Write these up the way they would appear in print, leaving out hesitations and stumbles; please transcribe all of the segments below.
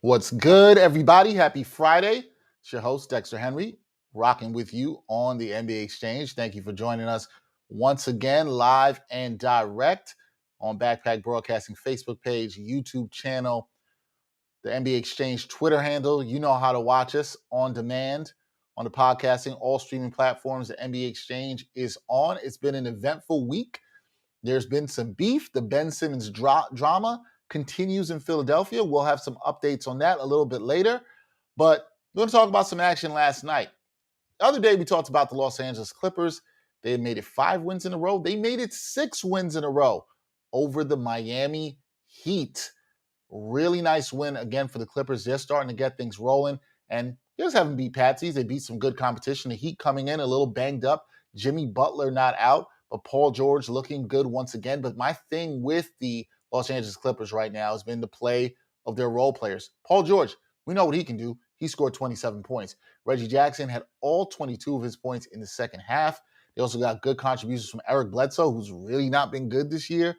What's good, everybody? Happy Friday. It's your host, Dexter Henry, rocking with you on the NBA Exchange. Thank you for joining us once again, live and direct on Backpack Broadcasting Facebook page, YouTube channel, the NBA Exchange Twitter handle. You know how to watch us on demand on the podcasting, all streaming platforms. The NBA Exchange is on. It's been an eventful week. There's been some beef. The Ben Simmons drama continues in Philadelphia. We'll have some updates on that a little bit later. But we're going to talk about some action last night. The other day, we talked about the Los Angeles Clippers. They had made it 5 wins in a row. They made it 6 wins in a row over the Miami Heat. Really nice win again for the Clippers. They're starting to get things rolling. And they just haven't beat Patsies. They beat some good competition. The Heat coming in a little banged up. Jimmy Butler not out. But Paul George looking good once again. But my thing with the Los Angeles Clippers right now has been the play of their role players. Paul George, we know what he can do. He scored 27 points. Reggie Jackson had all 22 of his points in the second half. They also got good contributions from Eric Bledsoe, who's really not been good this year.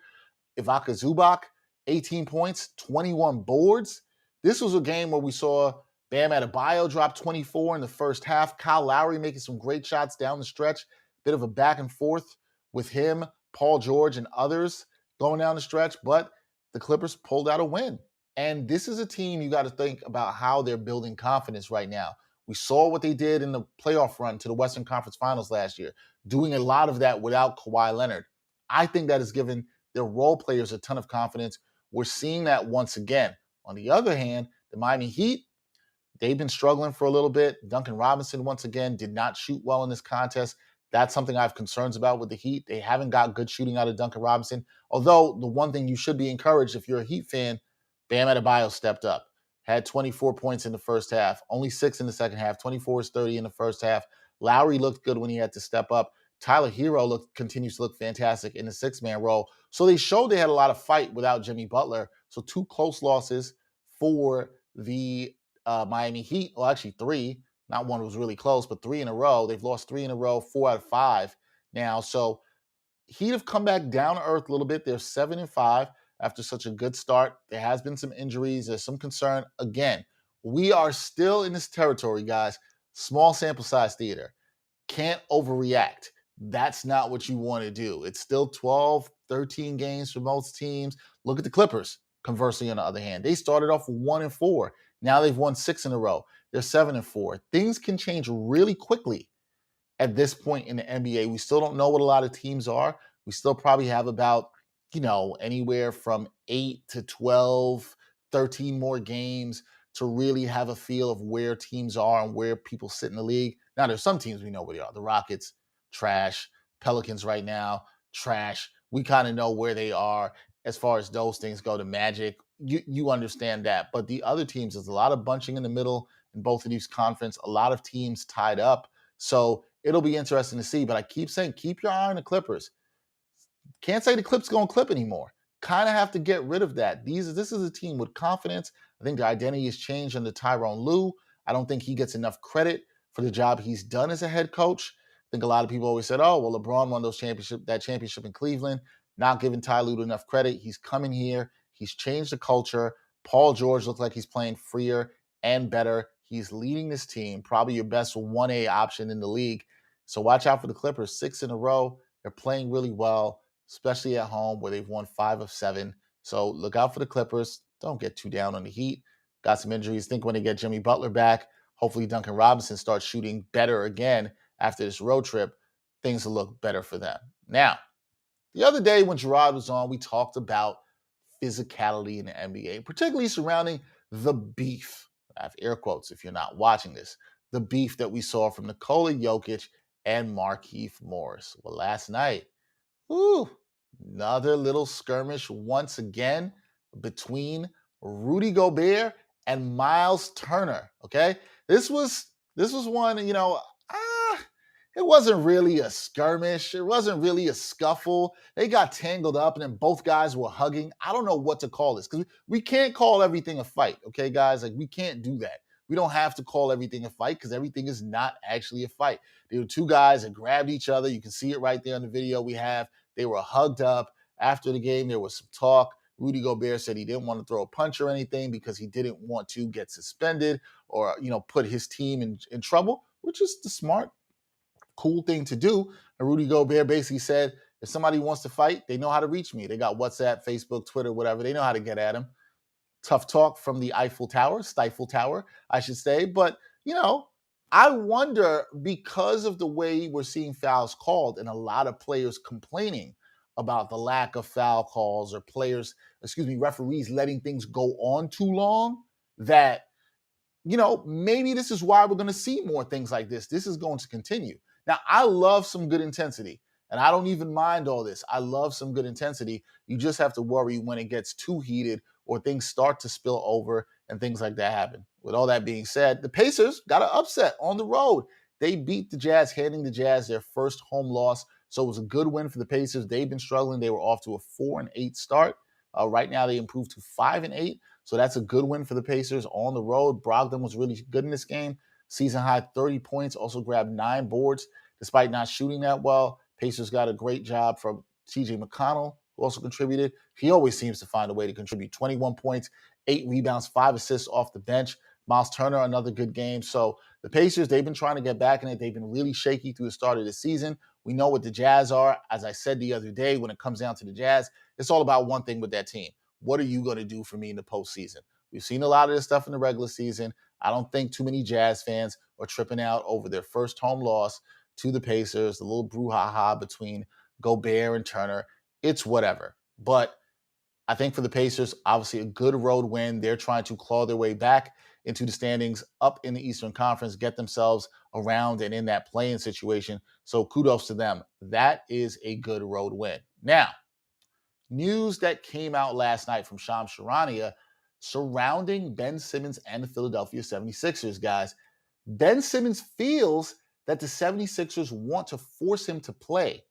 Ivica Zubac, 18 points, 21 boards. This was a game where we saw Bam Adebayo drop 24 in the first half. Kyle Lowry making some great shots down the stretch. Bit of a back and forth with him, Paul George, and others going down the stretch, but the Clippers pulled out a win. And this is a team you got to think about how they're building confidence right now. We saw what they did in the playoff run to the Western Conference Finals last year, doing a lot of that without Kawhi Leonard. I think that has given their role players a ton of confidence. We're seeing that once again. On the other hand, the Miami Heat, they've been struggling for a little bit. Duncan Robinson, once again, did not shoot well in this contest. That's something I have concerns about with the Heat. They haven't got good shooting out of Duncan Robinson. Although the one thing you should be encouraged if you're a Heat fan, Bam Adebayo stepped up. Had 24 points in the first half, only 6 in the second half, 24-30 in the first half. Lowry looked good when he had to step up. Tyler Hero continues to look fantastic in the 6-man role. So they showed they had a lot of fight without Jimmy Butler. So 2 close losses for the Miami Heat. Well, actually 3. Not one was really close, but 3 in a row. They've lost 3 in a row, 4 out of 5 now. So Heat have come back down to earth a little bit. They're 7-5 after such a good start. There has been some injuries. There's some concern. Again, we are still in this territory, guys. Small sample size theater. Can't overreact. That's not what you want to do. It's still 12, 13 games for most teams. Look at the Clippers, conversely, on the other hand. They started off 1-4. Now they've won 6 in a row. They're 7-4. Things can change really quickly at this point in the NBA. We still don't know what a lot of teams are. We still probably have about, anywhere from 8 to 12, 13 more games to really have a feel of where teams are and where people sit in the league. Now, there's some teams we know where they are. The Rockets, trash. Pelicans right now, trash. We kind of know where they are as far as those things go. The Magic, you understand that. But the other teams, there's a lot of bunching in the middle in both of these conferences, a lot of teams tied up. So it'll be interesting to see. But I keep saying, keep your eye on the Clippers. Can't say the Clips going to clip anymore. Kind of have to get rid of that. This is a team with confidence. I think their identity has changed under Tyronn Lue. I don't think he gets enough credit for the job he's done as a head coach. I think a lot of people always said, oh, well, LeBron won that championship in Cleveland, not giving Ty Lue enough credit. He's coming here. He's changed the culture. Paul George looks like he's playing freer and better. He's leading this team, probably your best 1A option in the league. So watch out for the Clippers. 6 in a row. They're playing really well, especially at home where they've won 5 of 7. So look out for the Clippers. Don't get too down on the Heat. Got some injuries. Think when they get Jimmy Butler back, hopefully Duncan Robinson starts shooting better again after this road trip. Things will look better for them. Now, the other day when Gerard was on, we talked about physicality in the NBA, particularly surrounding the beef. I have air quotes if you're not watching this. The beef that we saw from Nikola Jokic and Markieff Morris. Well, last night, another little skirmish once again between Rudy Gobert and Myles Turner. Okay, this was one. It wasn't really a skirmish. It wasn't really a scuffle. They got tangled up and then both guys were hugging. I don't know what to call this because we can't call everything a fight. Okay, guys, like we can't do that. We don't have to call everything a fight because everything is not actually a fight. There were 2 guys that grabbed each other. You can see it right there in the video we have. They were hugged up. After the game, there was some talk. Rudy Gobert said he didn't want to throw a punch or anything because he didn't want to get suspended or, put his team in trouble, which is the smart, cool thing to do. And Rudy Gobert basically said, if somebody wants to fight, they know how to reach me. They got WhatsApp, Facebook, Twitter, whatever. They know how to get at him. Tough talk from the Stifle Tower, I should say. But, I wonder, because of the way we're seeing fouls called and a lot of players complaining about the lack of foul calls or referees letting things go on too long, that maybe this is why we're going to see more things like this. This is going to continue. Now, I love some good intensity, and I don't even mind all this. I love some good intensity. You just have to worry when it gets too heated or things start to spill over and things like that happen. With all that being said, the Pacers got an upset on the road. They beat the Jazz, handing the Jazz their first home loss. So it was a good win for the Pacers. They've been struggling. They were off to a 4-8 start. Right now, they improved to 5-8. So that's a good win for the Pacers on the road. Brogdon was really good in this game. Season high 30 points, also grabbed 9 boards despite not shooting that well. Pacers got a great job from TJ McConnell, who also contributed. He always seems to find a way to contribute. 21 points, 8 rebounds, 5 assists off the bench. Myles Turner, another good game. So the Pacers, they've been trying to get back in it. They've been really shaky through the start of the season. We know what the Jazz are. As I said the other day, when it comes down to the Jazz, it's all about one thing with that team. What are you going to do for me in the postseason? We've seen a lot of this stuff in the regular season. I don't think too many Jazz fans are tripping out over their first home loss to the Pacers, the little brouhaha between Gobert and Turner. It's whatever. But I think for the Pacers, obviously a good road win. They're trying to claw their way back into the standings up in the Eastern Conference, get themselves around and in that play-in situation. So kudos to them. That is a good road win. Now, news that came out last night from Shams Charania surrounding Ben Simmons and the Philadelphia 76ers, guys. Ben Simmons feels that the 76ers want to force him to play.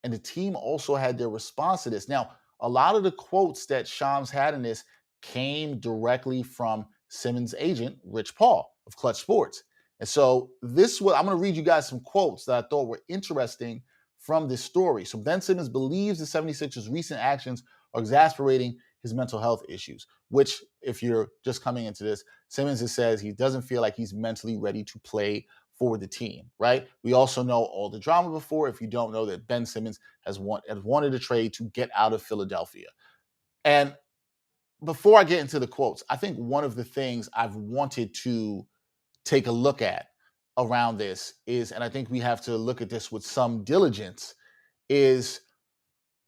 And the team also had their response to this. Now, a lot of the quotes that Shams had in this came directly from Simmons' agent, Rich Paul of Clutch Sports. And so I'm going to read you guys some quotes that I thought were interesting from this story. So Ben Simmons believes the 76ers' recent actions are exasperating his mental health issues, which, if you're just coming into this, Simmons says he doesn't feel like he's mentally ready to play for the team, right? We also know all the drama before. If you don't know, that Ben Simmons has wanted a trade to get out of Philadelphia. And before I get into the quotes, I think one of the things I've wanted to take a look at around this is, and I think we have to look at this with some diligence, is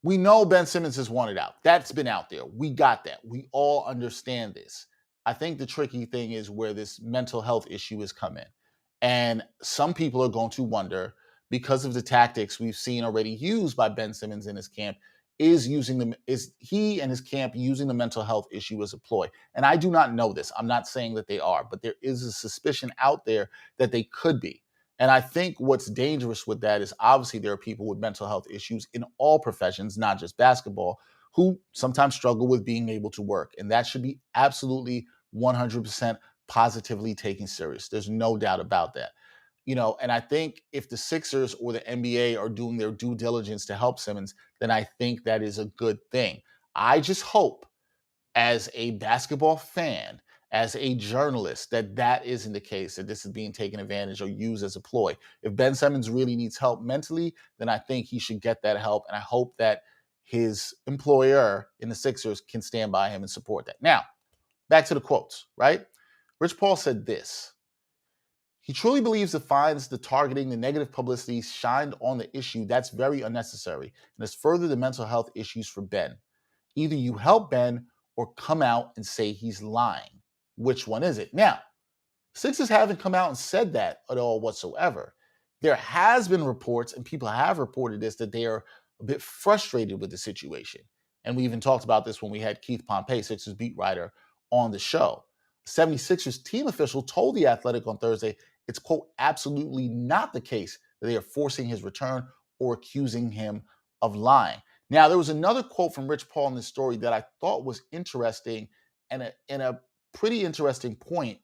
we know Ben Simmons has wanted out. That's been out there. We got that. We all understand this. I think the tricky thing is where this mental health issue has come in. And some people are going to wonder, because of the tactics we've seen already used by Ben Simmons in his camp, is he and his camp using the mental health issue as a ploy? And I do not know this. I'm not saying that they are, but there is a suspicion out there that they could be. And I think what's dangerous with that is, obviously there are people with mental health issues in all professions, not just basketball, who sometimes struggle with being able to work. And that should be absolutely 100% positively taken serious. There's no doubt about that. And I think if the Sixers or the NBA are doing their due diligence to help Simmons, then I think that is a good thing. I just hope, as a basketball fan, as a journalist, that isn't the case, that this is being taken advantage or used as a ploy. If Ben Simmons really needs help mentally, then I think he should get that help. And I hope that his employer in the Sixers can stand by him and support that. Now, back to the quotes, right? Rich Paul said this: he truly believes the fines, the targeting, the negative publicity shined on the issue. That's very unnecessary and has furthered the mental health issues for Ben. Either you help Ben or come out and say he's lying. Which one is it? Now, Sixers haven't come out and said that at all whatsoever. There has been reports, and people have reported this, that they are a bit frustrated with the situation. And we even talked about this when we had Keith Pompey, Sixers beat writer, on the show. 76ers team official told The Athletic on Thursday it's, quote, absolutely not the case that they are forcing his return or accusing him of lying. Now, there was another quote from Rich Paul in this story that I thought was interesting, and a pretty interesting point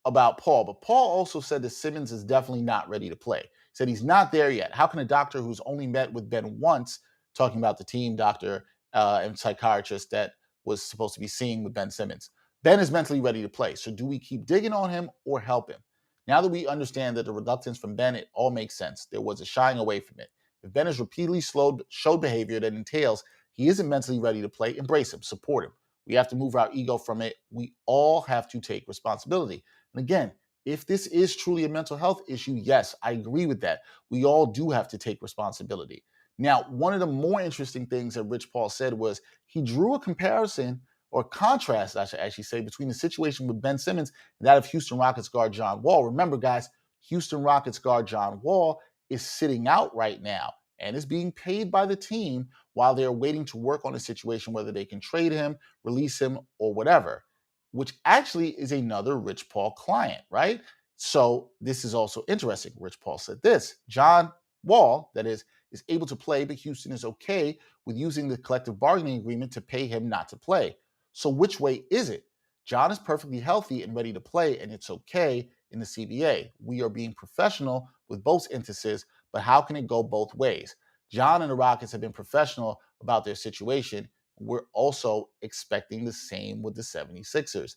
about Paul. But Paul also said that Simmons is definitely not ready to play. He said he's not there yet. How can a doctor who's only met with Ben once, talking about the team doctor and psychiatrist that was supposed to be seeing with Ben Simmons. Ben is mentally ready to play. So do we keep digging on him or help him? Now that we understand that the reluctance from Ben, it all makes sense. There was a shying away from it. If Ben has repeatedly showed behavior that entails he isn't mentally ready to play, embrace him, support him. We have to move our ego from it. We all have to take responsibility. And again, if this is truly a mental health issue, yes, I agree with that. We all do have to take responsibility. Now, one of the more interesting things that Rich Paul said was he drew a comparison or contrast, I should actually say, between the situation with Ben Simmons and that of Houston Rockets guard John Wall. Remember, guys, Houston Rockets guard John Wall is sitting out right now and is being paid by the team while they're waiting to work on a situation, whether they can trade him, release him, or whatever, which actually is another Rich Paul client, right? So this is also interesting. Rich Paul said this: John Wall, that is able to play, but Houston is okay with using the collective bargaining agreement to pay him not to play. So which way is it? John is perfectly healthy and ready to play, and it's okay in the CBA. We are being professional with both instances, but how can it go both ways? John and the Rockets have been professional about their situation. We're also expecting the same with the 76ers.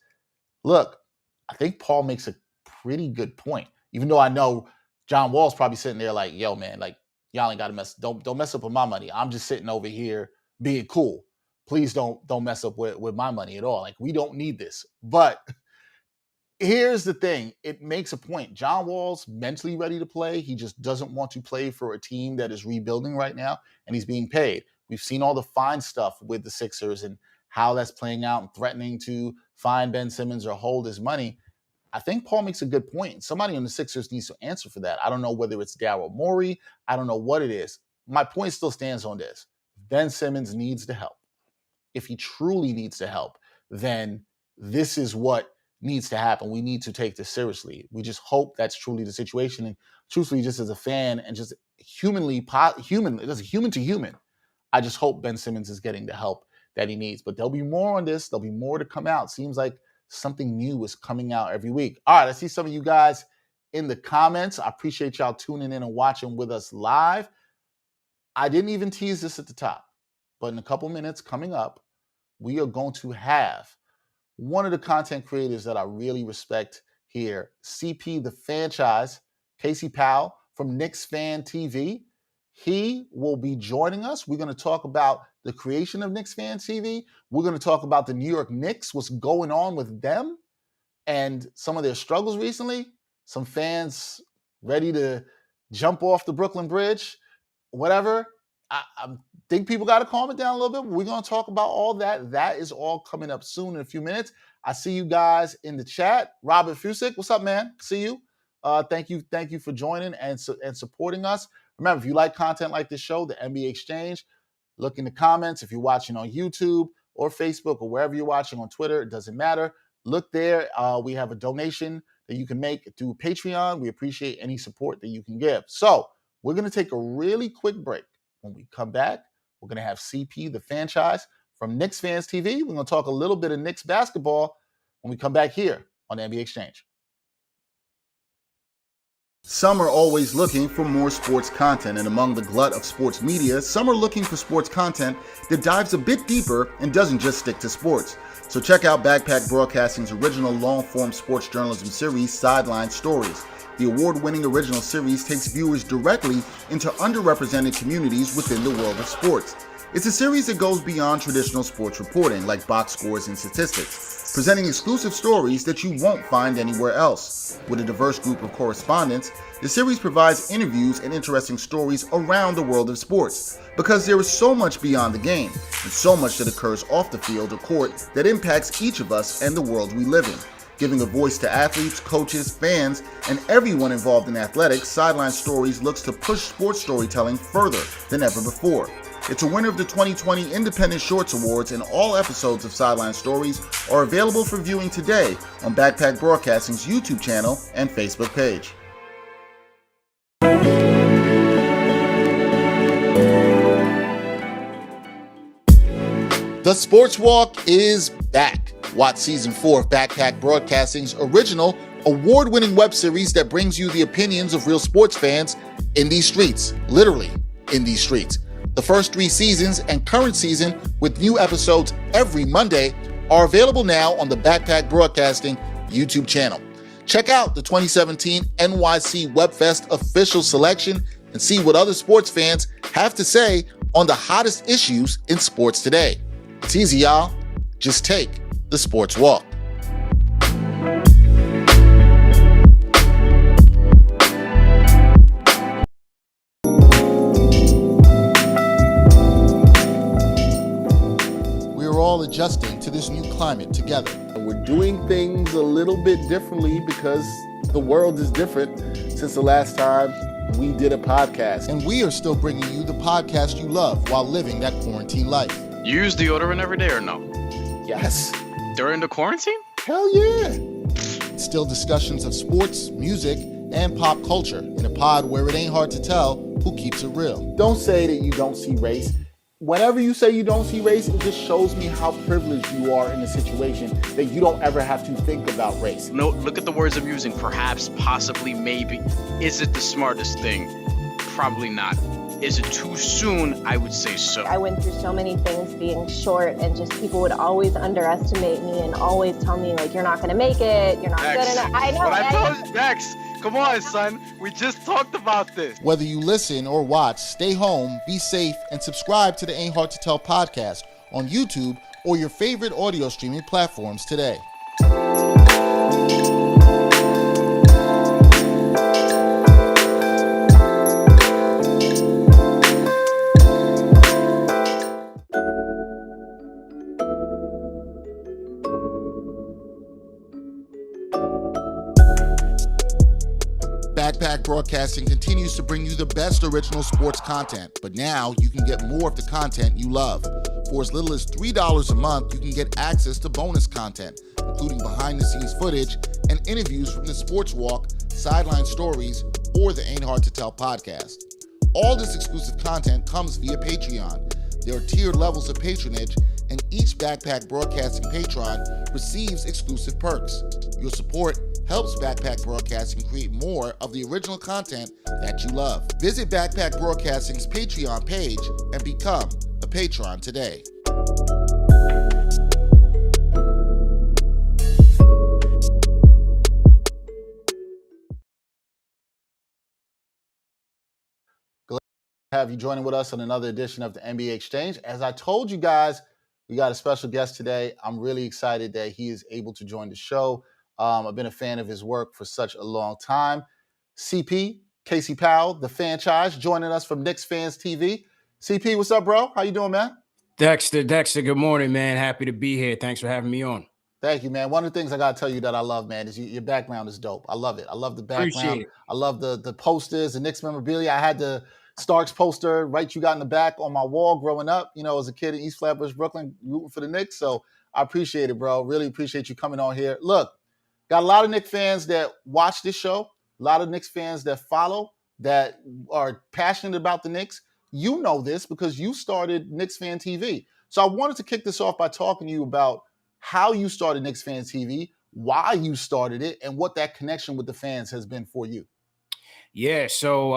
Look, I think Paul makes a pretty good point, even though I know John Wall's probably sitting there like, yo, man, like, y'all ain't got to don't mess up with my money. I'm just sitting over here being cool. Please don't mess up with my money at all. Like, we don't need this. But here's the thing. It makes a point. John Wall's mentally ready to play. He just doesn't want to play for a team that is rebuilding right now, and he's being paid. We've seen all the fine stuff with the Sixers and how that's playing out and threatening to fine Ben Simmons or hold his money. I think Paul makes a good point. Somebody on the Sixers needs to answer for that. I don't know whether it's Daryl Morey. I don't know what it is. My point still stands on this. Ben Simmons needs the help. If he truly needs the help, then this is what needs to happen. We need to take this seriously. We just hope that's truly the situation. And truthfully, just as a fan and just human to human, I just hope Ben Simmons is getting the help that he needs. But there'll be more on this. There'll be more to come out. Seems like something new is coming out every week. All right, I see some of you guys in the comments. I appreciate y'all tuning in and watching with us live. I didn't even tease this at the top, but in a couple minutes coming up, we are going to have one of the content creators that I really respect here, CP the Fanchise, Casey Powell from Knicks Fan TV. He will be joining us. We're going to talk about the creation of Knicks Fan TV. We're going to talk about the New York Knicks, what's going on with them, and some of their struggles recently. Some fans ready to jump off the Brooklyn Bridge, whatever. I think people got to calm it down a little bit. But we're going to talk about all that. That is all coming up soon in a few minutes. I see you guys in the chat. Robert Fusick, what's up, man? See you. Thank you for joining and supporting us. Remember, if you like content like this show, the NBA Exchange, look in the comments. If you're watching on YouTube or Facebook or wherever you're watching on Twitter, it doesn't matter. Look there. We have a donation that you can make through Patreon. We appreciate any support that you can give. So we're going to take a really quick break. When we come back, we're going to have CP, the Fanchise, from Knicks Fans TV. We're going to talk a little bit of Knicks basketball when we come back here on the NBA Exchange. Some are always looking for more sports content, and among the glut of sports media, some are looking for sports content that dives a bit deeper and doesn't just stick to sports. So check out Backpack Broadcasting's original long-form sports journalism series, Sideline Stories. The award-winning original series takes viewers directly into underrepresented communities within the world of sports. It's a series that goes beyond traditional sports reporting, like box scores and statistics, presenting exclusive stories that you won't find anywhere else. With a diverse group of correspondents, the series provides interviews and interesting stories around the world of sports, because there is so much beyond the game, and so much that occurs off the field or court that impacts each of us and the world we live in. Giving a voice to athletes, coaches, fans, and everyone involved in athletics, Sideline Stories looks to push sports storytelling further than ever before. It's a winner of the 2020 Independent Shorts Awards, and all episodes of Sideline Stories are available for viewing today on Backpack Broadcasting's YouTube channel and Facebook page. The Sports Walk is back. Watch Season 4 of Backpack Broadcasting's original, award-winning web series that brings you the opinions of real sports fans in these streets, literally in these streets. The first 3 seasons and current season with new episodes every Monday are available now on the Backpack Broadcasting YouTube channel. Check out the 2017 NYC WebFest official selection and see what other sports fans have to say on the hottest issues in sports today. It's easy, y'all. Just take the sports walk. We're all adjusting to this new climate together. We're doing things a little bit differently because the world is different since the last time we did a podcast. And we are still bringing you the podcast you love while living that quarantine life. You use deodorant every day or no? Yes. During the quarantine? Hell yeah. Still discussions of sports, music, and pop culture in a pod where it ain't hard to tell who keeps it real. Don't say that you don't see race. Whenever you say you don't see race, it just shows me how privileged you are in a situation that you don't ever have to think about race. No, look at the words I'm using. Perhaps, possibly, maybe. Is it the smartest thing? Probably not. Is it too soon? I would say so. I went through so many things being short, and just people would always underestimate me and always tell me, like, you're not going to make it, you're not good enough. I know. But I told you, Dex, come on, son. We just talked about this. Whether you listen or watch, stay home, be safe, and subscribe to the Ain't Hard to Tell podcast on YouTube or your favorite audio streaming platforms today. Backpack Broadcasting continues to bring you the best original sports content, but now you can get more of the content you love. For as little as $3 a month, you can get access to bonus content, including behind-the-scenes footage and interviews from the Sports Walk, Sideline Stories, or the Ain't Hard to Tell podcast. All this exclusive content comes via Patreon. There are tiered levels of patronage, and each Backpack Broadcasting patron receives exclusive perks. Your support helps Backpack Broadcasting create more of the original content that you love. Visit Backpack Broadcasting's Patreon page and become a patron today. Glad to have you joining with us on another edition of the NBA Exchange. As I told you guys, we got a special guest today. I'm really excited that he is able to join the show. I've been a fan of his work for such a long time. CP, Casey Powell, the Fanchise, joining us from Knicks Fans TV. CP, what's up, bro? How you doing, man? Dexter, good morning, man. Happy to be here. Thanks for having me on. Thank you, man. One of the things I got to tell you that I love, man, is your background is dope. I love it. I love the background. Appreciate it. I love the posters, the Knicks memorabilia. I had the Starks poster right you got in the back on my wall growing up, as a kid in East Flatbush, Brooklyn, rooting for the Knicks. So I appreciate it, bro. Really appreciate you coming on here. Look, got a lot of Knicks fans that watch this show, a lot of Knicks fans that follow, that are passionate about the Knicks. You know this because you started Knicks Fan TV. So I wanted to kick this off by talking to you about how you started Knicks Fan TV, why you started it, and what that connection with the fans has been for you. Yeah, so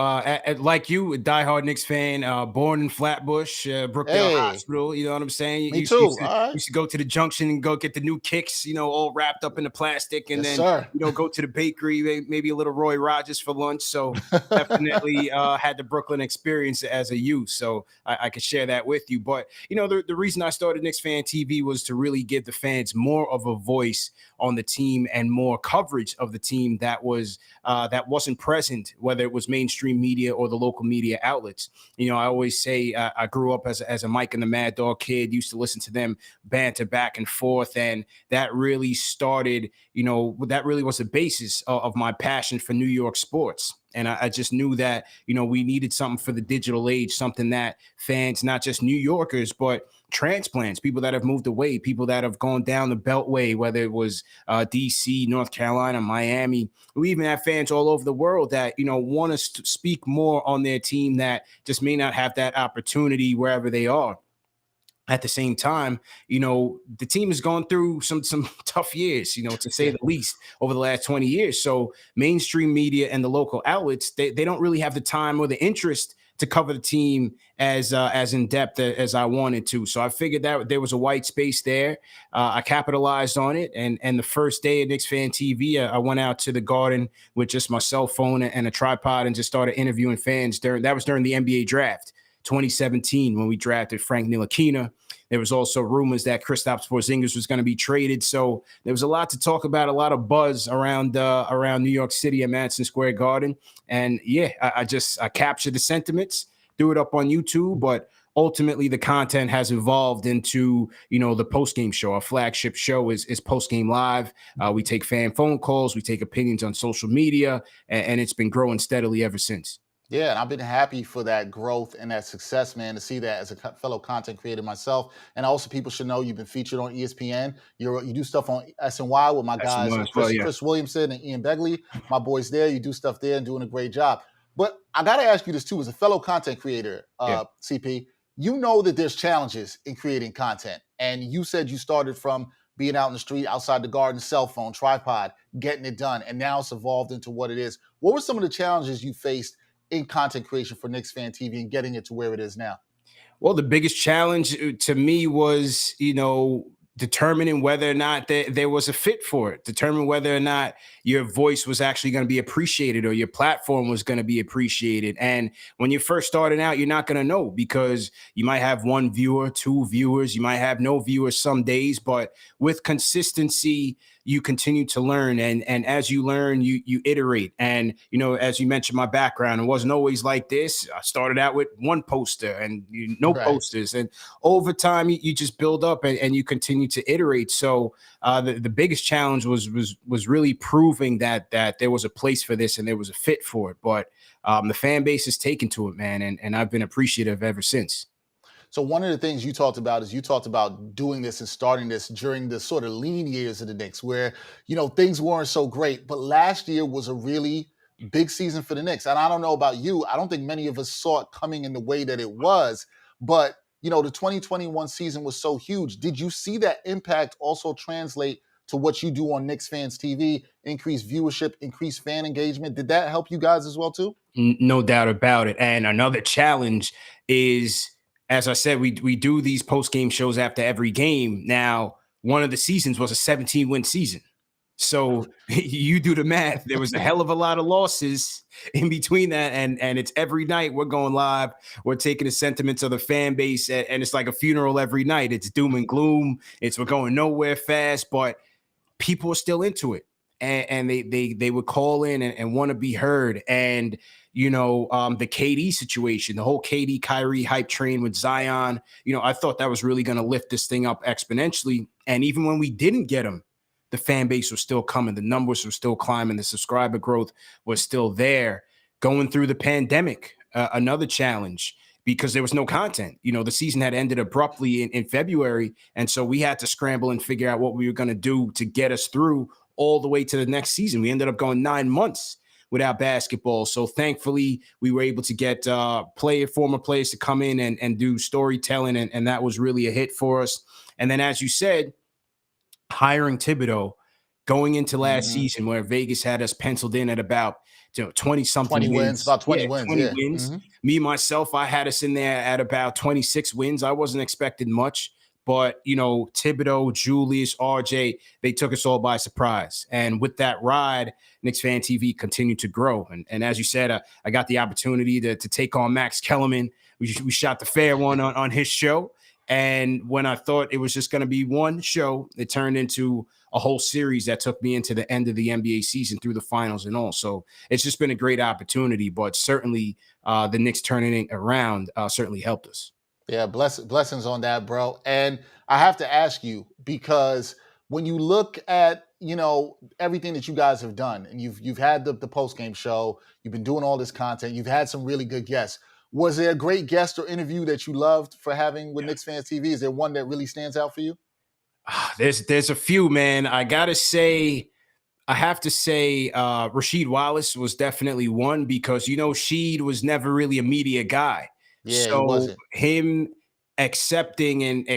like you, a diehard Knicks fan, born in Flatbush, Brookdale Hospital, you know what I'm saying? Me too. Used to go to the junction and go get the new kicks, all wrapped up in the plastic, and Yes, then, sir. go to the bakery, maybe a little Roy Rogers for lunch. So definitely had the Brooklyn experience as a youth, so I could share that with you. But, the reason I started Knicks Fan TV was to really give the fans more of a voice on the team and more coverage of the team that wasn't present, whether it was mainstream media or the local media outlets. I always say I grew up as a Mike and the Mad Dog kid, used to listen to them banter back and forth. And that really started, that really was the basis of my passion for New York sports. And I just knew that, we needed something for the digital age, something that fans, not just New Yorkers, but transplants, people that have moved away, people that have gone down the Beltway, whether it was DC, North Carolina, Miami. We even have fans all over the world that, want us to speak more on their team that just may not have that opportunity wherever they are. At the same time, the team has gone through some tough years, to say the least, over the last 20 years. So mainstream media and the local outlets, they don't really have the time or the interest to cover the team as in depth as I wanted to. So I figured that there was a white space there. I capitalized on it, and the first day at Knicks Fan TV, I went out to the Garden with just my cell phone and a tripod and just started interviewing fans. During the NBA draft 2017 when we drafted Frank Ntilikina. There was also rumors that Kristaps Porzingis was going to be traded. So there was a lot to talk about, a lot of buzz around New York City at Madison Square Garden. And yeah, I captured the sentiments, threw it up on YouTube, but ultimately the content has evolved into, the post-game show. Our flagship show is post-game live. We take fan phone calls, we take opinions on social media, and it's been growing steadily ever since. Yeah, and I've been happy for that growth and that success, man, to see that as a fellow content creator myself. And also, people should know you've been featured on ESPN. You do stuff on SNY with my guys, Chris Williamson and Ian Begley, my boys there. You do stuff there and doing a great job. But I got to ask you this, too, as a fellow content creator, CP, you know that there's challenges in creating content. And you said you started from being out in the street, outside the Garden, cell phone, tripod, getting it done. And now it's evolved into what it is. What were some of the challenges you faced in content creation for Knicks Fan TV and getting it to where it is now? Well, the biggest challenge to me was, determining whether or not there was a fit for it, determine whether or not your voice was actually going to be appreciated or your platform was going to be appreciated. And when you're first starting out, you're not going to know, because you might have one viewer, two viewers, you might have no viewers some days, but with consistency, you continue to learn. And as you learn, you iterate. And, as you mentioned, my background, it wasn't always like this. I started out with one poster and posters. And over time, you just build up and you continue to iterate. So the biggest challenge was really proving that there was a place for this and there was a fit for it. But the fan base has taken to it, man. And I've been appreciative ever since. So one of the things you talked about doing this and starting this during the sort of lean years of the Knicks where, things weren't so great. But last year was a really big season for the Knicks. And I don't know about you. I don't think many of us saw it coming in the way that it was. But, the 2021 season was so huge. Did you see that impact also translate to what you do on Knicks Fans TV, increased viewership, increased fan engagement? Did that help you guys as well, too? No doubt about it. And another challenge is, as I said, we do these post-game shows after every game. Now, one of the seasons was a 17-win season. So you do the math. There was a hell of a lot of losses in between that. And it's every night we're going live. We're taking the sentiments of the fan base. And it's like a funeral every night. It's doom and gloom. We're going nowhere fast. But people are still into it. And they would call in and want to be heard. And the KD situation, the whole KD Kyrie hype train with Zion, I thought that was really going to lift this thing up exponentially. And even when we didn't get him, the fan base was still coming. The numbers were still climbing. The subscriber growth was still there. Going through the pandemic, another challenge, because there was no content. The season had ended abruptly in February. And so we had to scramble and figure out what we were going to do to get us through all the way to the next season. We ended up going 9 months without basketball. So thankfully, we were able to get former players to come in and do storytelling. And that was really a hit for us. And then, as you said, hiring Thibodeau going into last season, where Vegas had us penciled in at about 20-something wins. About 20 wins. 20 wins. Mm-hmm. Me, myself, I had us in there at about 26 wins. I wasn't expecting much. But, Thibodeau, Julius, RJ, they took us all by surprise. And with that ride, Knicks Fan TV continued to grow. And as you said, I got the opportunity to take on Max Kellerman. We shot the fair one on his show. And when I thought it was just going to be one show, it turned into a whole series that took me into the end of the NBA season through the finals and all. So it's just been a great opportunity. But certainly the Knicks turning it around certainly helped us. Yeah, blessings on that, bro. And I have to ask you, because when you look at, everything that you guys have done, and you've had the post-game show, you've been doing all this content, you've had some really good guests. Was there a great guest or interview that you loved for having with Knicks Fans TV? Is there one that really stands out for you? There's a few, man. I have to say Rasheed Wallace was definitely one, because, Sheed was never really a media guy. Yeah, so him accepting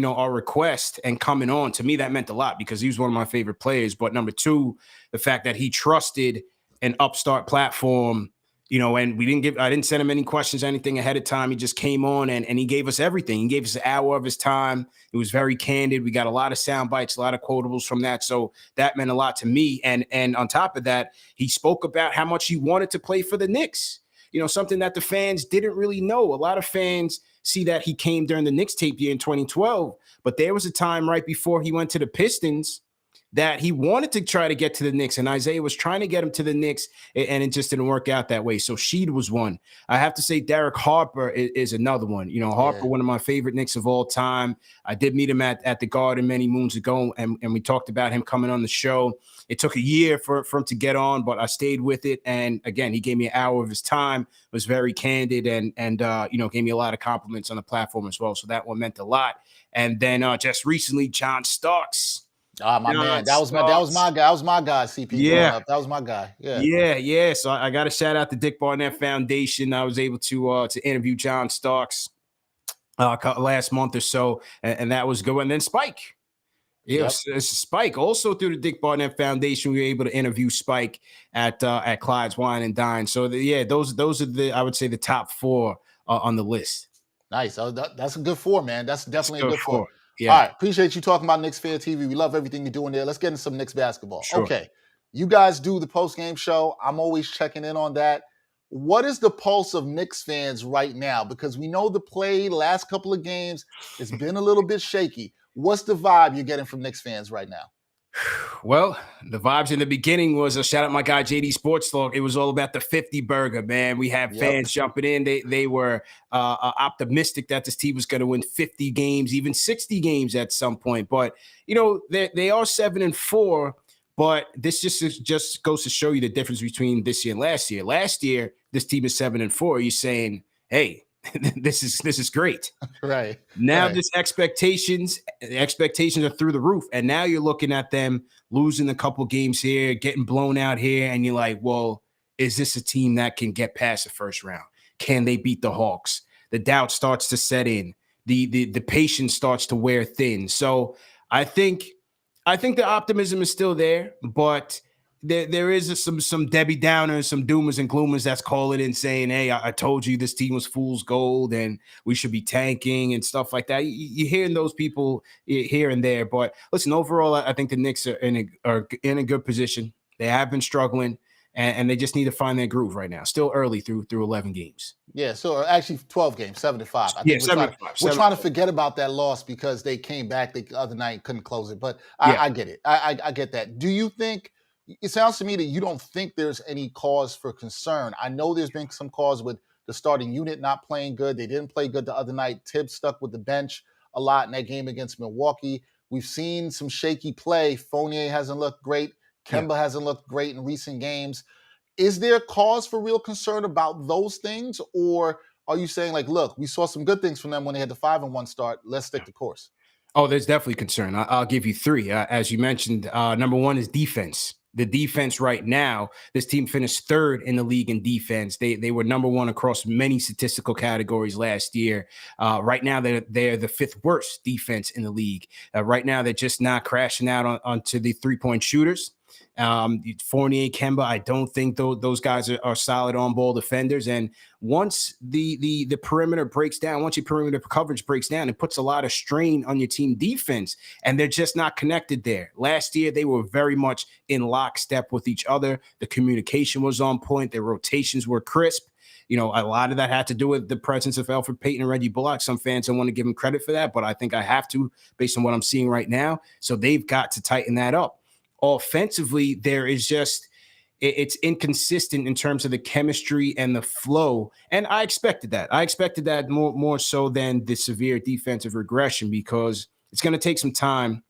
our request and coming on, to me, that meant a lot, because he was one of my favorite players. But number two, the fact that he trusted an upstart platform And I didn't send him any questions, anything ahead of time. He just came on and he gave us everything. He gave us an hour of his time. It was very candid. We got a lot of sound bites, a lot of quotables from that. So that meant a lot to me. And on top of that, he spoke about how much he wanted to play for the Knicks. Something that the fans didn't really know. A lot of fans see that he came during the Knicks tape year in 2012, but there was a time right before he went to the Pistons that he wanted to try to get to the Knicks, and Isaiah was trying to get him to the Knicks, and it just didn't work out that way. So Sheed was one. I have to say Derek Harper is another one. Harper, one of my favorite Knicks of all time. I did meet him at the Garden many moons ago, and we talked about him coming on the show. It took a year for him to get on, but I stayed with it. And again, he gave me an hour of his time, was very candid, and gave me a lot of compliments on the platform as well. So that one meant a lot. And then just recently, John Starks. My man, that was my guy. That was my guy. CP, yeah, that was my guy. Yeah. So I got to shout out the Dick Barnett Foundation. I was able to interview John Starks last month or so, and that was good. And then Spike, Spike also through the Dick Barnett Foundation, we were able to interview Spike at Clyde's Wine and Dine. So those are I would say the top four on the list. Nice. That's a good four, man. That's definitely a good four. Yeah. All right. Appreciate you talking about Knicks Fan TV. We love everything you're doing there. Let's get into some Knicks basketball. Sure. Okay. You guys do the post-game show. I'm always checking in on that. What is the pulse of Knicks fans right now? Because we know the last couple of games, it's been a little bit shaky. What's the vibe you're getting from Knicks fans right now? Well, the vibes in the beginning was a shout out my guy JD Sports Talk. It was all about the 50 burger, man. We had fans jumping in. They were optimistic that this team was going to win 50 games, even 60 games at some point. But they are 7-4. But this just goes to show you the difference between this year and last year. Last year, this team is 7-4. You're saying, hey, this is great. Right. Now right. This expectations are through the roof. And now you're looking at them losing a couple games here, getting blown out here. And you're like, well, is this a team that can get past the first round? Can they beat the Hawks? The doubt starts to set in. The patience starts to wear thin. So I think the optimism is still there, but there is some Debbie Downers, some doomers and gloomers that's calling in saying, hey, I told you this team was fool's gold and we should be tanking and stuff like that. You're hearing those people here and there. But listen, overall, I think the Knicks are in a good position. They have been struggling, and they just need to find their groove right now. Still early through 11 games. Yeah, so actually 12 games, 7-5. I think we're trying to forget about that loss because they came back the other night, couldn't close it. But I get it. I get that. Do you think – it sounds to me that you don't think there's any cause for concern. I know there's been some cause with the starting unit not playing good. They didn't play good the other night. Tibbs stuck with the bench a lot in that game against Milwaukee. We've seen some shaky play. Fournier hasn't looked great. Kemba hasn't looked great in recent games. Is there cause for real concern about those things? Or are you saying, like, look, we saw some good things from them when they had the 5-1 start. Let's stick the course. Oh, there's definitely concern. I'll give you three. As you mentioned, number one is defense. The defense right now, this team finished third in the league in defense. They were number one across many statistical categories last year. Right now, they're the fifth worst defense in the league. Right now, they're just not crashing out onto the three-point shooters. Fournier, Kemba, I don't think those guys are solid on-ball defenders. And once the perimeter breaks down, once your perimeter coverage breaks down, it puts a lot of strain on your team defense, and they're just not connected there. Last year, they were very much in lockstep with each other. The communication was on point. Their rotations were crisp. A lot of that had to do with the presence of Elfrid Payton and Reggie Bullock. Some fans don't want to give them credit for that, but I think I have to based on what I'm seeing right now. So they've got to tighten that up. Offensively, there is just it's inconsistent in terms of the chemistry and the flow. And I expected that. I expected that more so than the severe defensive regression, because it's going to take some time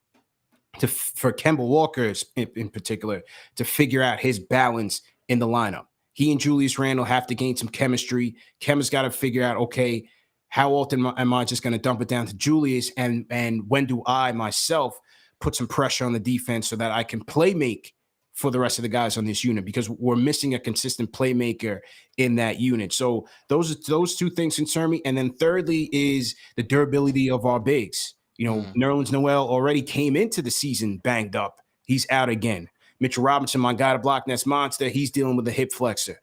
for Kemba Walker in particular to figure out his balance in the lineup. He and Julius Randle have to gain some chemistry. Kemba's got to figure out, okay, how often am I just going to dump it down to Julius? And when do I myself put some pressure on the defense so that I can play make for the rest of the guys on this unit, because we're missing a consistent playmaker in that unit. So those two things concern me. And then thirdly is the durability of our bigs. Nerlens Noel already came into the season banged up. He's out again. Mitchell Robinson, my guy to block Ness Monster, he's dealing with a hip flexor.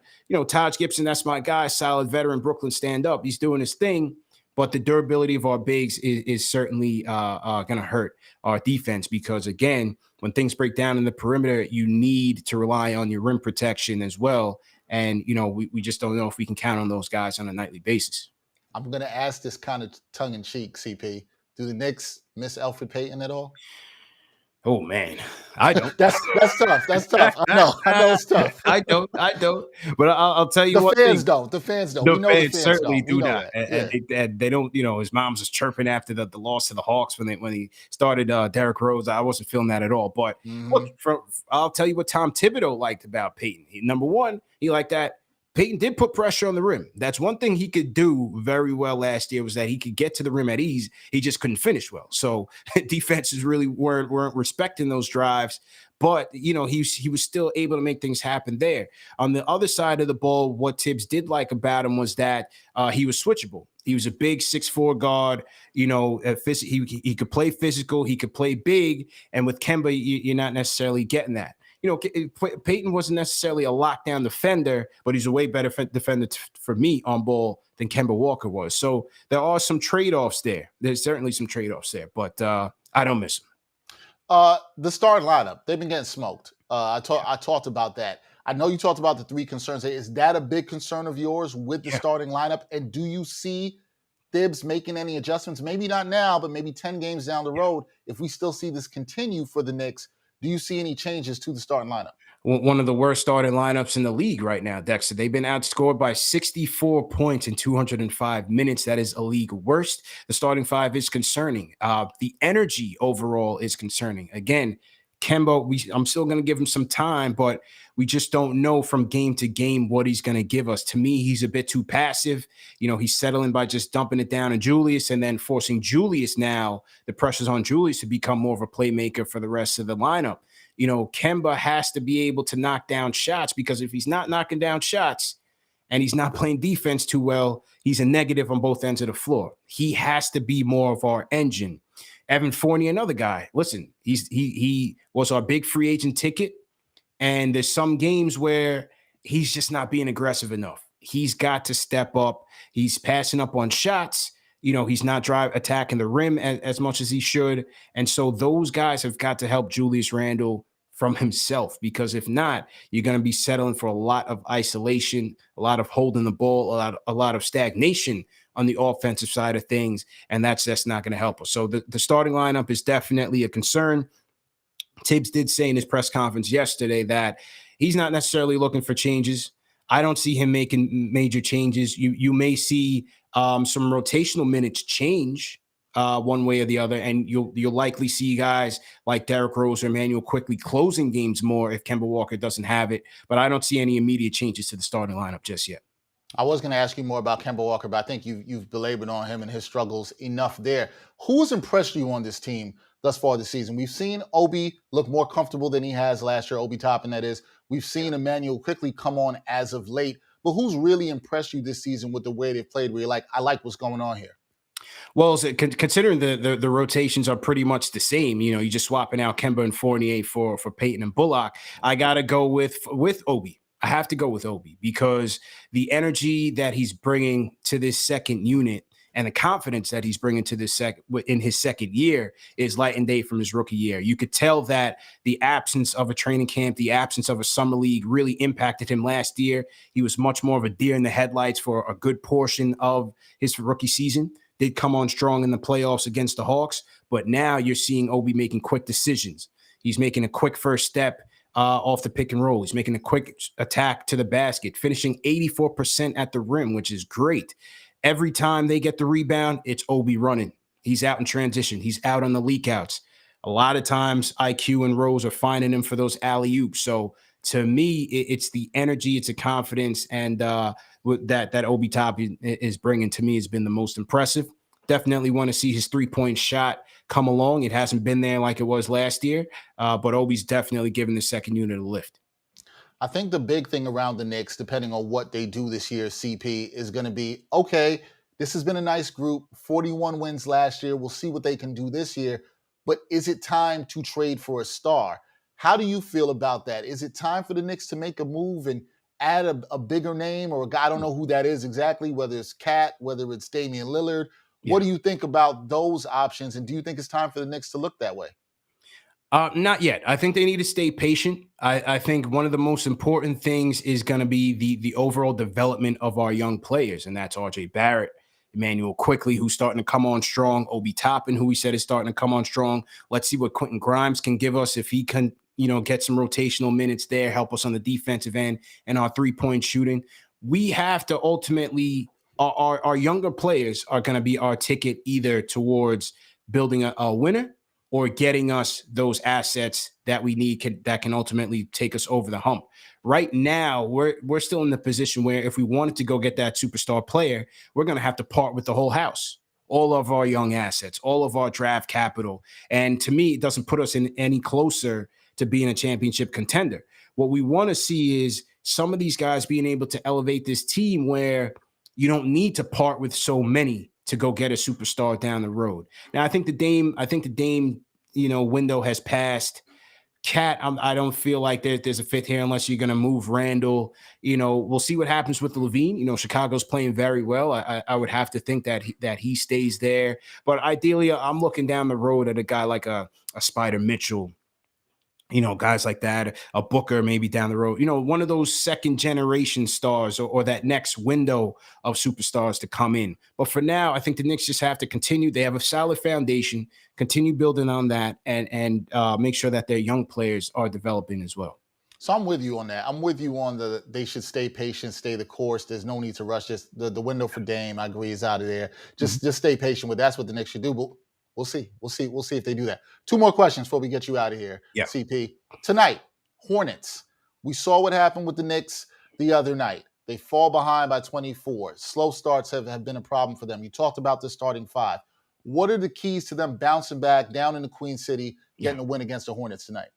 Taj Gibson, that's my guy, solid veteran, Brooklyn stand up. He's doing his thing, but the durability of our bigs is certainly going to hurt our defense because, again, when things break down in the perimeter, you need to rely on your rim protection as well. And, we just don't know if we can count on those guys on a nightly basis. I'm going to ask this kind of tongue-in-cheek, CP. Do the Knicks miss Elfrid Payton at all? Oh, man. I don't. That's tough. That's tough. I know it's tough. I don't. But I'll tell you what. The fans don't. The We know the fans certainly don't. do not. And they don't, his mom was chirping after the loss to the Hawks when he started Derrick Rose. I wasn't feeling that at all. But look, I'll tell you what Tom Thibodeau liked about Payton. Number one, he liked that Payton did put pressure on the rim. That's one thing he could do very well last year was that he could get to the rim at ease. He just couldn't finish well. So defenses really weren't respecting those drives. But, he was still able to make things happen there. On the other side of the ball, what Tibbs did like about him was that he was switchable. He was a big 6'4" guard. He could play physical. He could play big. And with Kemba, you're not necessarily getting that. Payton wasn't necessarily a lockdown defender, but he's a way better defender for me on ball than Kemba Walker was. So there are some trade-offs there. There's certainly some trade-offs there, but I don't miss him. The starting lineup, they've been getting smoked. I talked about that. I know you talked about the three concerns. Is that a big concern of yours with the starting lineup? And do you see Thibs making any adjustments? Maybe not now, but maybe 10 games down the road, if we still see this continue for the Knicks, do you see any changes to the starting lineup? One of the worst starting lineups in the league right now, Dexter. They've been outscored by 64 points in 205 minutes. That is a league worst. The starting five is concerning. The energy overall is concerning. Again, Kemba, I'm still going to give him some time, but we just don't know from game to game what he's going to give us. To me, he's a bit too passive. He's settling by just dumping it down to Julius and then forcing Julius now. The pressure's on Julius to become more of a playmaker for the rest of the lineup. Kemba has to be able to knock down shots because if he's not knocking down shots and he's not playing defense too well, he's a negative on both ends of the floor. He has to be more of our engine. Evan Fournier, another guy. Listen, he was our big free agent ticket, and there's some games where he's just not being aggressive enough. He's got to step up. He's passing up on shots. He's not attacking the rim as much as he should. And so those guys have got to help Julius Randle from himself, because if not, you're going to be settling for a lot of isolation, a lot of holding the ball, a lot of stagnation on the offensive side of things, and that's not going to help us. So the starting lineup is definitely a concern. Tibbs did say in his press conference yesterday that he's not necessarily looking for changes. I don't see him making major changes. You may see some rotational minutes change one way or the other, and you'll likely see guys like Derrick Rose or Emmanuel quickly closing games more if Kemba Walker doesn't have it. But I don't see any immediate changes to the starting lineup just yet. I was going to ask you more about Kemba Walker, but I think you've belabored on him and his struggles enough there. Who has impressed you on this team thus far this season? We've seen Obi look more comfortable than he has last year, Obi Toppin, that is. We've seen Emmanuel quickly come on as of late. But who's really impressed you this season with the way they've played where you're like, I like what's going on here? Well, considering the rotations are pretty much the same, you're just swapping out Kemba and Fournier for Payton and Bullock. I got to go with Obi. I have to go with Obi because the energy that he's bringing to this second unit and the confidence that he's bringing to this in his second year is light and day from his rookie year. You could tell that the absence of a training camp, the absence of a summer league really impacted him last year. He was much more of a deer in the headlights for a good portion of his rookie season. Did come on strong in the playoffs against the Hawks, but now you're seeing Obi making quick decisions. He's making a quick first step off the pick and roll. He's making a quick attack to the basket, finishing 84% at the rim, which is great. Every time they get the rebound, it's Obi running. He's out in transition. He's out on the leak outs. A lot of times IQ and Rose are finding him for those alley-oops. So to me, it's the energy, it's a confidence, and that Obi Toppin is bringing to me has been the most impressive. Definitely want to see his three-point shot come along. It hasn't been there like it was last year, but Obi's definitely giving the second unit a lift. I think the big thing around the Knicks, depending on what they do this year, CP, is going to be, okay, this has been a nice group, 41 wins last year. We'll see what they can do this year. But is it time to trade for a star? How do you feel about that? Is it time for the Knicks to make a move and add a bigger name or a guy? I don't know who that is exactly, whether it's Cat, whether it's Damian Lillard. What do you think about those options? And do you think it's time for the Knicks to look that way? Not yet. I think they need to stay patient. I think one of the most important things is going to be the overall development of our young players, and that's R.J. Barrett, Emmanuel Quickly, who's starting to come on strong, Obi Toppin, who we said is starting to come on strong. Let's see what Quentin Grimes can give us if he can, get some rotational minutes there, help us on the defensive end and our three-point shooting. We have to ultimately, our younger players are going to be our ticket either towards building a winner or getting us those assets that we need that can ultimately take us over the hump. Right now, we're still in the position where if we wanted to go get that superstar player, we're going to have to part with the whole house, all of our young assets, all of our draft capital. And to me, it doesn't put us in any closer to being a championship contender. What we want to see is some of these guys being able to elevate this team where you don't need to part with so many to go get a superstar down the road. Now, I think the Dame, window has passed. Cat, I don't feel like there's a fit here unless you're going to move Randall. We'll see what happens with the Levine. Chicago's playing very well. I would have to think that he stays there. But ideally, I'm looking down the road at a guy like a Spider Mitchell, guys like that, a Booker maybe down the road, one of those second generation stars or that next window of superstars to come in. But for now, I think the Knicks just have to continue. They have a solid foundation, continue building on that and make sure that their young players are developing as well. So I'm with you on that. I'm with you on they should stay patient, stay the course. There's no need to rush. Just the window for Dame, I agree, is out of there. Just stay patient with that's what the Knicks should do. But we'll see. We'll see if they do that. Two more questions before we get you out of here, CP. Tonight, Hornets. We saw what happened with the Knicks the other night. They fall behind by 24. Slow starts have been a problem for them. You talked about the starting five. What are the keys to them bouncing back down in the Queen City, getting a win against the Hornets tonight?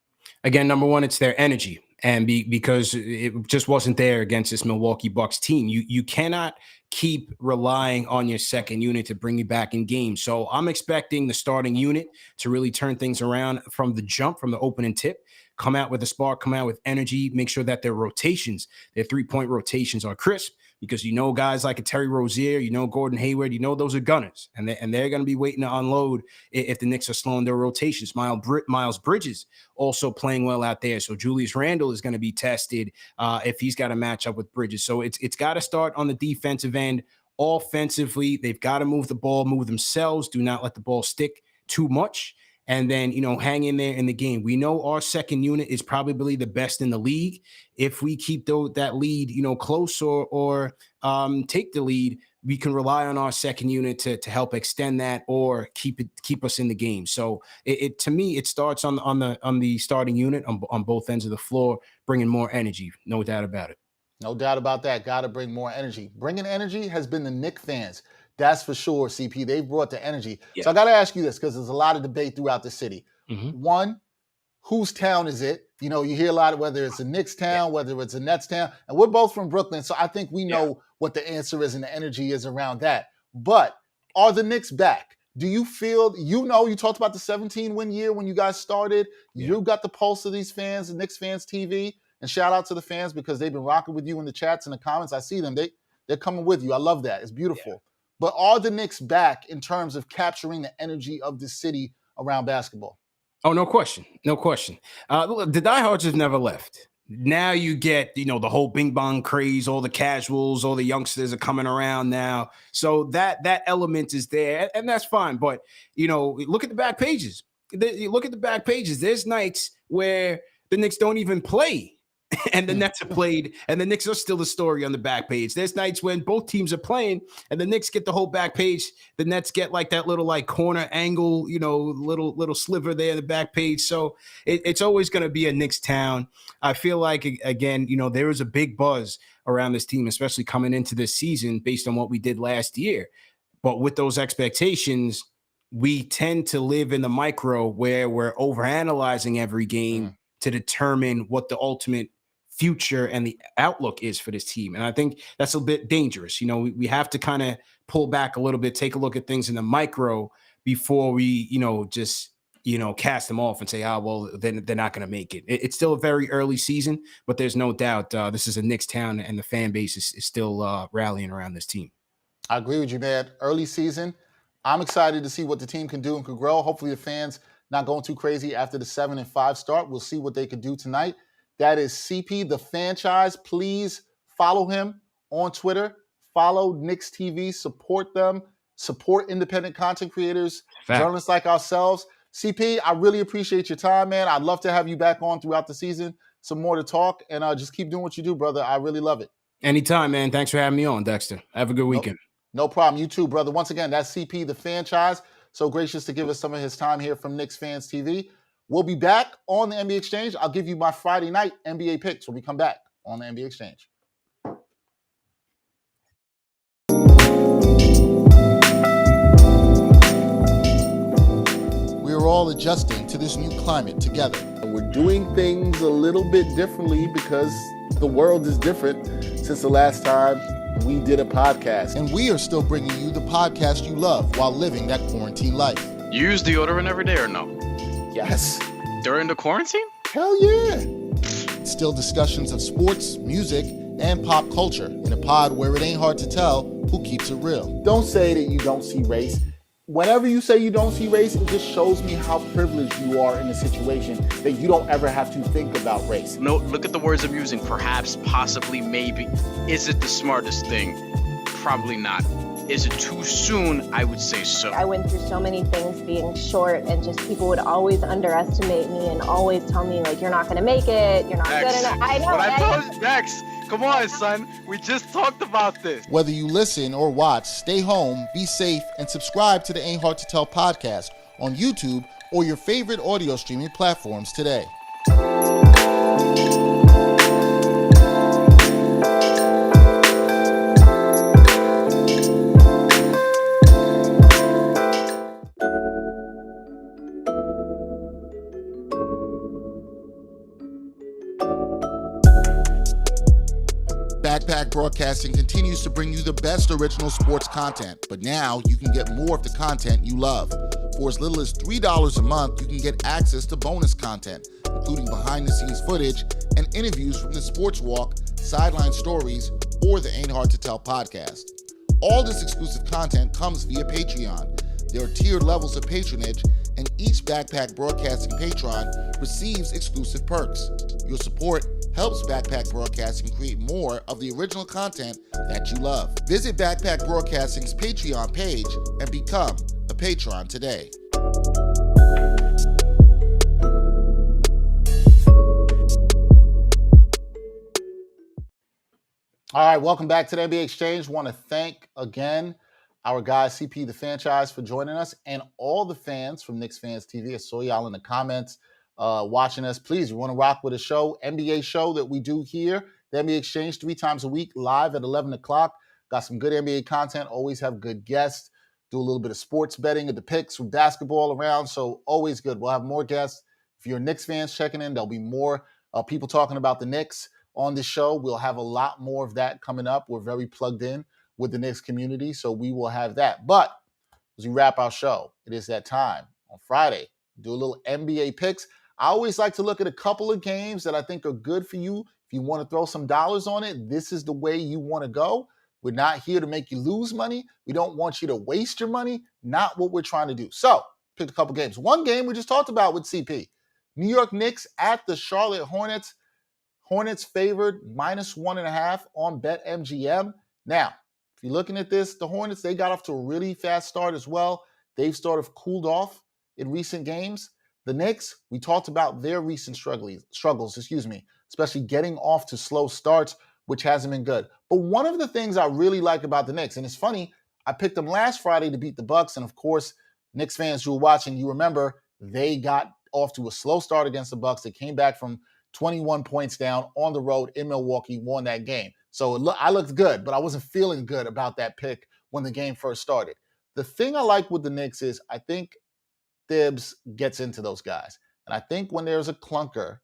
Again, number one, it's their energy. And because it just wasn't there against this Milwaukee Bucks team. You cannot keep relying on your second unit to bring you back in games. So I'm expecting the starting unit to really turn things around from the jump, from the opening tip, come out with a spark, come out with energy, make sure that their rotations, their three-point rotations are crisp. Because guys like a Terry Rozier, Gordon Hayward, those are gunners. And they're going to be waiting to unload if the Knicks are slowing their rotations. Myles Bridges also playing well out there. So Julius Randle is going to be tested if he's got to match up with Bridges. So it's got to start on the defensive end. Offensively, they've got to move the ball, move themselves. Do not let the ball stick too much. And then, hang in there in the game. We know our second unit is probably the best in the league. If we keep that lead, close or take the lead, we can rely on our second unit to help extend that or keep us in the game. So to me, it starts on the starting unit on both ends of the floor, bringing more energy. No doubt about it. No doubt about that. Got to bring more energy. Bringing energy has been the Knicks fans. That's for sure, CP. They've brought the energy. Yeah. So I got to ask you this because there's a lot of debate throughout the city. One, whose town is it? You hear a lot of whether it's a Knicks town, whether it's a Nets town. And we're both from Brooklyn, so I think we know what the answer is and the energy is around that. But are the Knicks back? Do you feel, you talked about the 17-win year when you guys started. You got the pulse of these fans, the Knicks Fans TV. And shout out to the fans because they've been rocking with you in the chats and the comments. I see them. They're coming with you. I love that. It's beautiful. Yeah. But are the Knicks back in terms of capturing the energy of the city around basketball? Oh, no question. No question. The diehards have never left. Now you get, the whole bing bong craze, all the casuals, all the youngsters are coming around now. So that element is there, and that's fine. But, look at the back pages. Look at the back pages. There's nights where the Knicks don't even play. And the Nets have played, and the Knicks are still the story on the back page. There's nights when both teams are playing, and the Knicks get the whole back page. The Nets get like that little corner angle, little sliver there in the back page. So it's always going to be a Knicks town. I feel like, again, there is a big buzz around this team, especially coming into this season based on what we did last year. But with those expectations, we tend to live in the micro where we're overanalyzing every game to determine what the ultimate future and the outlook is for this team. And I think that's a bit dangerous. We have to kind of pull back a little bit, take a look at things in the micro before we, just cast them off and say, oh, well, then they're not going to make it. It's still a very early season, but there's no doubt this is a Knicks town, and the fan base is still rallying around this team. I agree with you, man. Early season. I'm excited to see what the team can do and can grow. Hopefully the fans not going too crazy after the 7-5 start. We'll see what they can do tonight. That is CP, the Fanchise. Please follow him on Twitter. Follow Knicks TV. Support them. Support independent content creators, journalists like ourselves. CP, I really appreciate your time, man. I'd love to have you back on throughout the season. Some more to talk, and just keep doing what you do, brother. I really love it. Anytime, man. Thanks for having me on, Dexter. Have a good weekend. No problem. You too, brother. Once again, that's CP, the Fanchise. So gracious to give us some of his time here from Knicks Fans TV. We'll be back on the NBA Exchange. I'll give you my Friday night NBA picks when we come back on the NBA Exchange. We're all adjusting to this new climate together. We're doing things a little bit differently because the world is different since the last time we did a podcast. And we are still bringing you the podcast you love while living that quarantine life. You use deodorant every day or no? Yes. During the quarantine? Hell yeah. Still discussions of sports, music, and pop culture in a pod where it ain't hard to tell who keeps it real. Don't say that you don't see race. Whenever you say you don't see race, it just shows me how privileged you are in a situation that you don't ever have to think about race. No, look at the words I'm using. Perhaps, possibly, maybe. Is it the smartest thing? Probably not. Is it too soon? I would say so. I went through so many things being short, and just people would always underestimate me and always tell me, like, you're not going to make it, you're not good enough. I know. But I told you, Dex, come on, son. We just talked about this. Whether you listen or watch, stay home, be safe, and subscribe to the Ain't Hard to Tell podcast on YouTube or your favorite audio streaming platforms today. Backpack Broadcasting continues to bring you the best original sports content, but now you can get more of the content you love. For as little as $3 a month, you can get access to bonus content, including behind-the-scenes footage and interviews from the Sports Walk, Sideline Stories, or the Ain't Hard to Tell podcast. All this exclusive content comes via Patreon. There are tiered levels of patronage, and each Backpack Broadcasting patron receives exclusive perks. Your support helps Backpack Broadcasting create more of the original content that you love. Visit Backpack Broadcasting's Patreon page and become a patron today. All right, welcome back to the NBA Exchange. Want to thank again our guy CP, the Fanchise, for joining us, and all the fans from Knicks Fans TV. I saw y'all in the comments watching us. Please, you want to rock with a show, NBA show that we do here, the NBA Exchange, 3 times a week, live at 11 o'clock. Got some good NBA content, always have good guests, do a little bit of sports betting at the picks with basketball around, so always good. We'll have more guests. If you're Knicks fans checking in, there'll be more people talking about the Knicks on this show. We'll have a lot more of that coming up. We're very plugged in with the Knicks community, so we will have that. But as we wrap our show, it is that time on Friday. Do a little NBA picks. I always like to look at a couple of games that I think are good for you. If you want to throw some dollars on it, this is the way you want to go. We're not here to make you lose money. We don't want you to waste your money. Not what we're trying to do. So, picked a couple games. One game we just talked about with CP. New York Knicks at the Charlotte Hornets. Hornets favored -1.5 on BetMGM. Now, if you're looking at this, the Hornets, they got off to a really fast start as well. They've sort of cooled off in recent games. The Knicks, we talked about their recent struggles, especially getting off to slow starts, which hasn't been good. But one of the things I really like about the Knicks, and it's funny, I picked them last Friday to beat the Bucks, and of course, Knicks fans who were watching, you remember they got off to a slow start against the Bucks. They came back from 21 points down on the road in Milwaukee, won that game. So I looked good, but I wasn't feeling good about that pick when the game first started. The thing I like with the Knicks is I think Thibs gets into those guys. And I think when there's a clunker,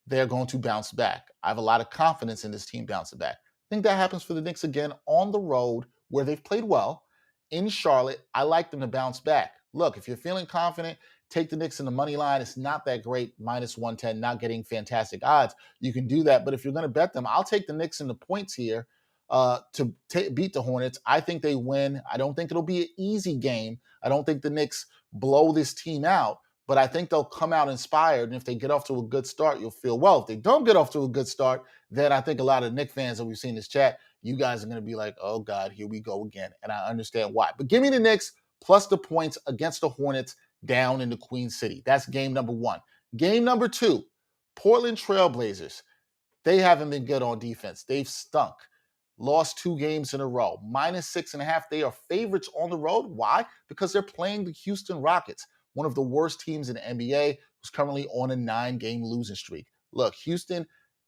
they're going to bounce back. I have a lot of confidence in this team bouncing back. I think that happens for the Knicks again on the road where they've played well. In Charlotte, I like them to bounce back. Look, if you're feeling confident, take the Knicks in the money line. It's not that great, -110, not getting fantastic odds. You can do that. But if you're going to bet them, I'll take the Knicks in the points here to beat the Hornets. I think they win. I don't think it'll be an easy game. I don't think the Knicks blow this team out, but I think they'll come out inspired. And if they get off to a good start, you'll feel well. If they don't get off to a good start, then I think a lot of Knicks fans that we've seen in this chat, you guys are going to be like, oh God, here we go again. And I understand why. But give me the Knicks plus the points against the Hornets down in the Queen City. That's game number one. Game number two, Portland Trailblazers. They haven't been good on defense. They've stunk. Lost 2 games in a row. -6.5. They are favorites on the road. Why? Because they're playing the Houston Rockets, one of the worst teams in the NBA, who's currently on a 9-game losing streak. Look, Houston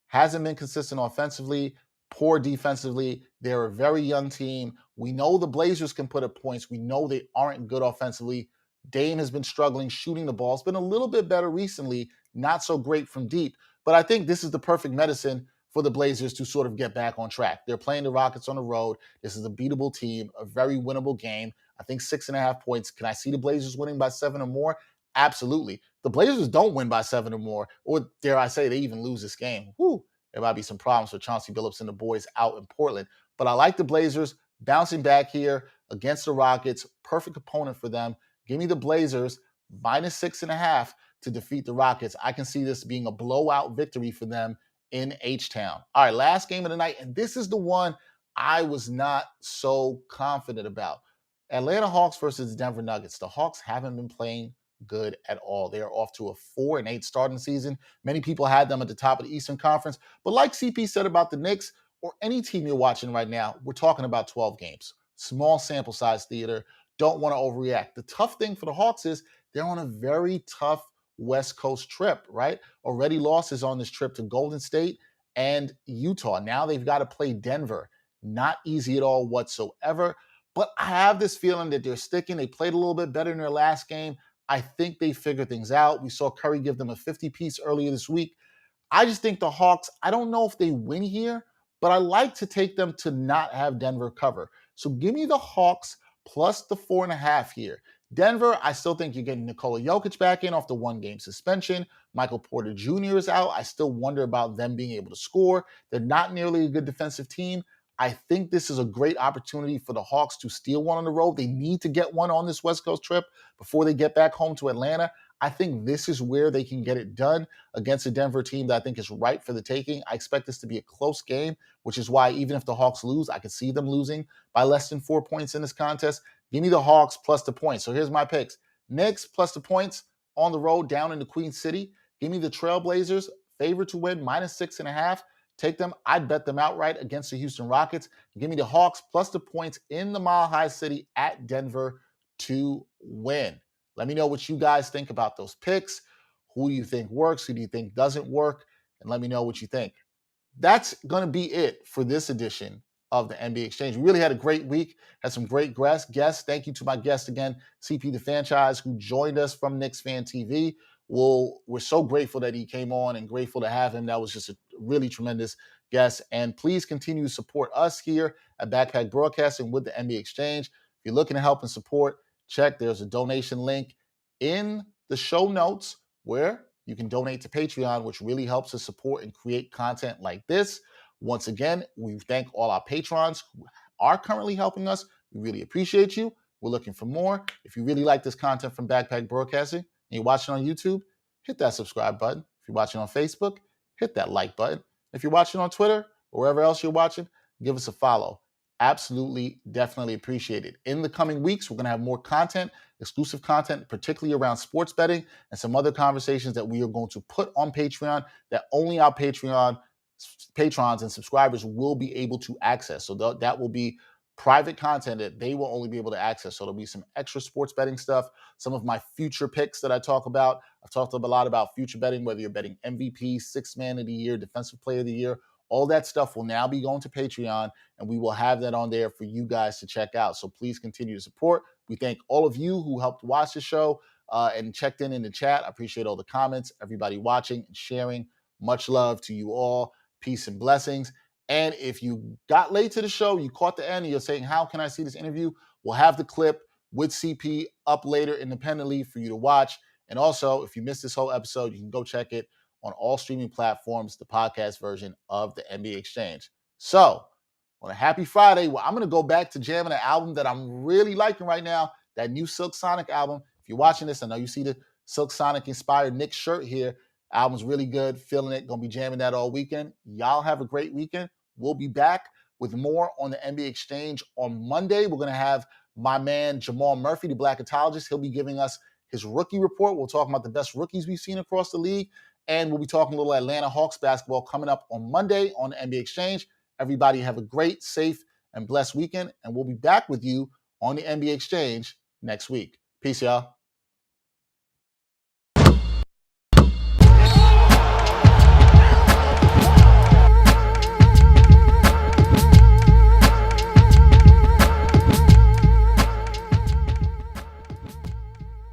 hasn't been consistent offensively, poor defensively. They're a very young team. We know the Blazers can put up points. We know they aren't good offensively. Dame has been struggling shooting the ball. It's been a little bit better recently, not so great from deep. But I think this is the perfect medicine for the Blazers to sort of get back on track. They're playing the Rockets on the road. This is a beatable team, a very winnable game. I think 6.5 points. Can I see the Blazers winning by 7 or more? Absolutely. The Blazers don't win by 7 or more, or dare I say they even lose this game. Whew, there might be some problems for Chauncey Billups and the boys out in Portland. But I like the Blazers bouncing back here against the Rockets. Perfect opponent for them. Give me the Blazers -6.5 to defeat the Rockets. I can see this being a blowout victory for them in H-Town. All right, last game of the night, and this is the one I was not so confident about. Atlanta Hawks versus Denver Nuggets. The Hawks haven't been playing good at all. They are off to a 4-8 starting season. Many people had them at the top of the Eastern Conference, but like CP said about the Knicks, or any team you're watching right now, we're talking about 12 games. Small sample size theater. Don't want to overreact. The tough thing for the Hawks is they're on a very tough West Coast trip, right? Already losses on this trip to Golden State and Utah. Now they've got to play Denver. Not easy at all whatsoever. But I have this feeling that they're sticking. They played a little bit better in their last game. I think they figured things out. We saw Curry give them a 50-piece earlier this week. I just think the Hawks, I don't know if they win here, but I like to take them to not have Denver cover. So give me the Hawks plus the 4.5 here. Denver, I still think you're getting Nikola Jokic back in off the 1-game suspension. Michael Porter Jr. is out. I still wonder about them being able to score. They're not nearly a good defensive team. I think this is a great opportunity for the Hawks to steal one on the road. They need to get one on this West Coast trip before they get back home to Atlanta. I think this is where they can get it done against a Denver team that I think is ripe for the taking. I expect this to be a close game, which is why even if the Hawks lose, I could see them losing by less than 4 points in this contest. Give me the Hawks plus the points. So here's my picks. Knicks plus the points on the road down in the Queen City. Give me the Trailblazers, favorite to win, -6.5. Take them. I'd bet them outright against the Houston Rockets. Give me the Hawks plus the points in the Mile High City at Denver to win. Let me know what you guys think about those picks. Who do you think works? Who do you think doesn't work? And let me know what you think. That's going to be it for this edition of the NBA Exchange. We really had a great week, had some great guests. Thank you to my guest again, CP the Fanchise, who joined us from Knicks Fan TV. We're so grateful that he came on and grateful to have him. That was just a really tremendous guest. And please continue to support us here at Backpack Broadcasting with the NBA Exchange. If you're looking to help and support, check. There's a donation link in the show notes where you can donate to Patreon, which really helps us support and create content like this. Once again, we thank all our patrons who are currently helping us. We really appreciate you. We're looking for more. If you really like this content from Backpack Broadcasting and you're watching on YouTube, hit that subscribe button. If you're watching on Facebook, hit that like button. If you're watching on Twitter or wherever else you're watching, give us a follow. Absolutely, definitely appreciate it. In the coming weeks, we're going to have more content, exclusive content, particularly around sports betting and some other conversations that we are going to put on Patreon that only our patrons and subscribers will be able to access. So that will be private content that they will only be able to access. So there'll be some extra sports betting stuff, some of my future picks that I talk about. I've talked a lot about future betting, whether you're betting MVP, Sixth Man of the Year, Defensive Player of the Year. All that stuff will now be going to Patreon, and we will have that on there for you guys to check out. So please continue to support. We thank all of you who helped watch the show and checked in the chat. I appreciate all the comments, everybody watching and sharing. Much love to you all. Peace and blessings. And if you got late to the show, you caught the end, and you're saying, how can I see this interview? We'll have the clip with CP up later independently for you to watch And also, if you missed this whole episode, you can go check it on all streaming platforms, the podcast version of the NBA Exchange. So, on a happy Friday, well, I'm going to go back to jamming an album that I'm really liking right now, that new Silk Sonic album. If you're watching this, I know you see the Silk Sonic inspired Knicks shirt here. Album's really good, feeling it, going to be jamming that all weekend. Y'all have a great weekend. We'll be back with more on the NBA Exchange on Monday. We're going to have my man Jamal Murphy, the Blackatologist. He'll be giving us his rookie report. We'll talk about the best rookies we've seen across the league. And we'll be talking a little Atlanta Hawks basketball coming up on Monday on the NBA Exchange. Everybody have a great, safe, and blessed weekend. And we'll be back with you on the NBA Exchange next week. Peace, y'all.